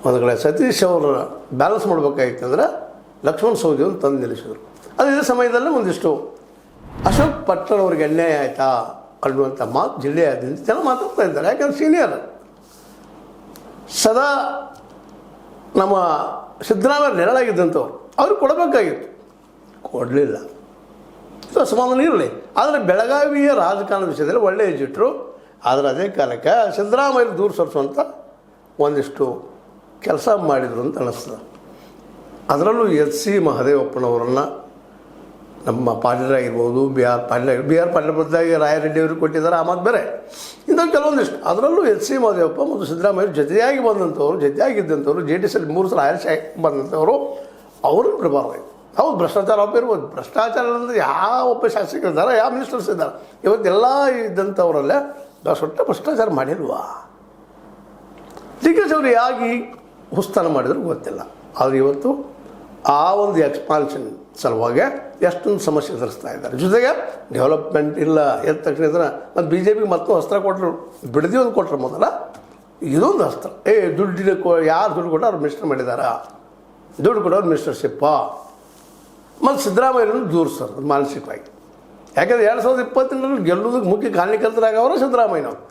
ಒಂದು ಕಡೆ ಸತೀಶ್ ಅವರು ಬ್ಯಾಲೆನ್ಸ್ ಮಾಡ್ಬೇಕಾಗಿತ್ತಂದ್ರೆ ಲಕ್ಷ್ಮಣ ಸವದಿಯನ್ನು ತಂದು ನಿಲ್ಲಿಸಿದ್ರು. ಅದು ಇದೇ ಸಮಯದಲ್ಲೇ ಒಂದಿಷ್ಟು ಅಶೋಕ್ ಪಟ್ಟಣ್ ಅವ್ರಿಗೆ ಅನ್ಯಾಯ ಆಯಿತಾ ಅನ್ನುವಂಥ ಮಾತು ಜಿಲ್ಲೆಯಾದ್ಯಂತ ಜನ ಮಾತಾಡ್ತಾ ಇದ್ದಾರೆ. ಯಾಕಂದ್ರೆ ಸೀನಿಯರ್ ಸದಾ ನಮ್ಮ ಸಿದ್ದರಾಮಯ್ಯ ನೆರಳಾಗಿದ್ದಂಥವ್ರು ಅವ್ರಿಗೆ ಕೊಡಬೇಕಾಗಿತ್ತು, ಕೊಡಲಿಲ್ಲ. ಇದು ಅಸಮಾಧಾನ ಇರಲಿ. ಆದರೆ ಬೆಳಗಾವಿಯ ರಾಜಕಾರಣದ ವಿಷಯದಲ್ಲಿ ಒಳ್ಳೆಯ ಹೆಜ್ಜಿಟ್ರು. ಆದರೆ ಅದೇ ಕಾಲಕ್ಕೆ ಸಿದ್ದರಾಮಯ್ಯ ದೂರ ಸರಿಸುವಂಥ ಒಂದಿಷ್ಟು ಕೆಲಸ ಮಾಡಿದರು ಅಂತ ಅನ್ನಿಸ್ತದೆ. ಅದರಲ್ಲೂ ಎಚ್ ಸಿ ಮಹದೇವಪ್ಪನವರನ್ನು ನಮ್ಮ ಪಾಟೀಲ್ ಆಗಿರ್ಬೋದು, ಬಿ ಆರ್ ಪಾಟೀಲ್ ಬದಲಾಗಿ ರಾಯರೆಡ್ಡಿ ಅವರು ಕೊಟ್ಟಿದ್ದಾರೆ. ಆ ಮಾತು ಬೇರೆ. ಇಂಥ ಕೆಲವೊಂದಿಷ್ಟು ಅದರಲ್ಲೂ ಎಚ್ ಸಿ ಮಹದೇವಪ್ಪ ಮತ್ತು ಸಿದ್ದರಾಮಯ್ಯ ಜೊತೆಯಾಗಿ ಬಂದಂಥವ್ರು, ಜೊತೆಯಾಗಿದ್ದಂಥವ್ರು, ಜೆ ಡಿ ಎಸ್ಸಲ್ಲಿ 3 ಸಲ ಆರಿಸಿ ಬಂದಂಥವ್ರು ಅವ್ರನ್ನ ಬಿಡಬಾರ್ದು. ಹೌದು, ಭ್ರಷ್ಟಾಚಾರ ಆರೋಪ ಇರ್ಬೋದು. ಭ್ರಷ್ಟಾಚಾರ ಅಂದರೆ ಯಾವ ಒಬ್ಬ ಶಾಸಕರಿದ್ದಾರೆ, ಯಾವ ಮಿನಿಸ್ಟರ್ಸ್ ಇದ್ದಾರೆ, ಇವತ್ತೆಲ್ಲ ಇದ್ದಂಥವರಲ್ಲೇ ದೊಡ್ಡ ಭ್ರಷ್ಟಾಚಾರ ಮಾಡಿಲ್ವಾ? ಡಿ ಕೆ ಶಿ ಅವರು ಯಾಕೆ ಹುಸ್ತಾನ ಮಾಡಿದ್ರು ಗೊತ್ತಿಲ್ಲ. ಆದರೆ ಇವತ್ತು ಆ ಒಂದು ಎಕ್ಸ್ಪಾನ್ಷನ್ ಸಲುವಾಗಿ ಎಷ್ಟೊಂದು ಸಮಸ್ಯೆ ಎದುರಿಸ್ತಾ ಇದ್ದಾರೆ. ಜೊತೆಗೆ ಡೆವಲಪ್ಮೆಂಟ್ ಇಲ್ಲ ಎದ್ದ ತಕ್ಷಣ ಇದ್ರೆ ಮತ್ತು ಬಿ ಜೆ ಪಿಗೆ ಮತ್ತೊಂದು ಅಸ್ತ್ರ ಕೊಟ್ಟರು, ಬಿಡದಿ ಒಂದು ಕೊಟ್ಟರು ಮೊದಲ. ಇದೊಂದು ಅಸ್ತ್ರ, ದುಡ್ಡಿನ ಯಾರು ದುಡ್ಡು ಕೊಟ್ಟು ಅವ್ರು ಮಿನಿಸ್ಟರ್ ಮಾಡಿದಾರ, ದುಡ್ಡು ಕೊಡೋರು ಮಿನಿಸ್ಟರ್ಶಿಪ್ಪ. ಮತ್ತು ಸಿದ್ದರಾಮಯ್ಯನೂ ದೂರಿಸ್ತಾರೆ ಮಾನಸಿಕವಾಗಿ. ಯಾಕಂದರೆ 2020 ಗೆಲ್ಲೋದಕ್ಕೆ ಮುಖ್ಯ ಕಾರಣಕರ್ತರಾಗವರು ಸಿದ್ದರಾಮಯ್ಯನವರು.